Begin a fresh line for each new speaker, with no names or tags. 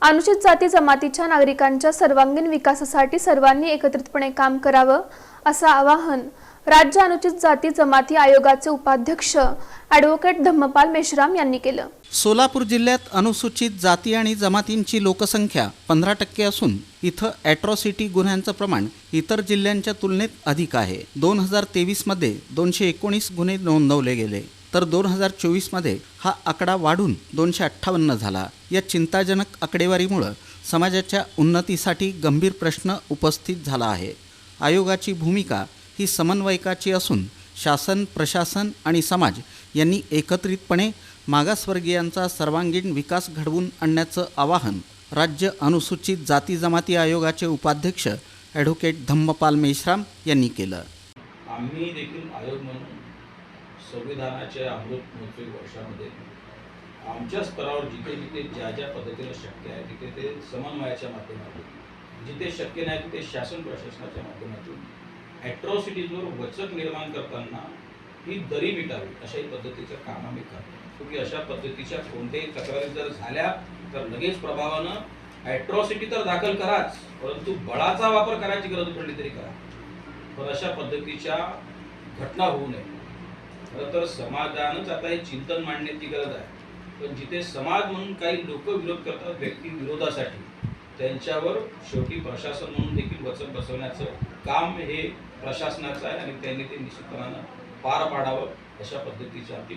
अनुसूचित जाती जमातीच्या नागरिकांच्या सर्वांगीण विकासासाठी सर्वांनी एकत्रितपणे काम करावं असं आवाहन राज्य अनुसूचित जाती जमाती आयोगाचे उपाध्यक्ष ॲडव्होकेट धम्मपाल मेश्राम यांनी केलं।
सोलापूर जिल्ह्यात अनुसूचित जाती आणि जमातींची लोकसंख्या 15% असून इथं ॲट्रॉसिटी गुन्ह्यांचं प्रमाण इतर जिल्ह्यांच्या तुलनेत अधिक आहे। 2023 मध्ये 219 गुन्हे नोंदवले गेले, तर 2024 मध्ये हा आकडा वाढून 258 झाला। या चिंताजनक आकडेवारीमुळे समाजाच्या उन्नतीसाठी गंभीर प्रश्न उपस्थित झाला आहे। आयोगाची भूमिका ही समन्वयकाची असून शासन, प्रशासन आणि समाज यांनी एकत्रितपणे मागासवर्गीयांचा सर्वांगीण विकास घडवून आणण्याचं आवाहन राज्य अनुसूचित जाती जमाती आयोगाचे उपाध्यक्ष ॲडव्होकेट धम्मपाल मेश्राम यांनी केलं।
आम्ही देखील आयोग म्हणून संविधानाच्या अमृत महोत्सवी वर्षामध्ये आमच्या स्तरावर जिथे जिथे ज्या पद्धतीने शक्य आहे तिथे ते समन्वयाच्या माध्यमातून, जिथे शक्य नाही तिथे शासन प्रशासनाच्या माध्यमातून ॲट्रॉसिटीजवर वचक निर्माण करताना ही दरी मिटावी अशाही पद्धतीचं काम आम्ही करतो। की अशा पद्धतीच्या कोणत्याही तक्रारी जर झाल्या तर लगेच प्रभावानं ॲट्रॉसिटी तर दाखल कराच, परंतु बळाचा वापर करायची गरज पडली तरी करा, पण अशा पद्धतीच्या घटना होऊ नये। खरं तर समाजानंच आता हे चिंतन मांडण्याची गरज आहे, पण जिथे समाज म्हणून काही लोक विरोध करतात व्यक्ती विरोधासाठी, त्यांच्यावर शेवटी प्रशासन म्हणून देखील वचक बसवण्याचं काम हे प्रशासनाचं आहे आणि त्यांनी ते निश्चितपणानं पार पाडावं अशा पद्धतीची आपली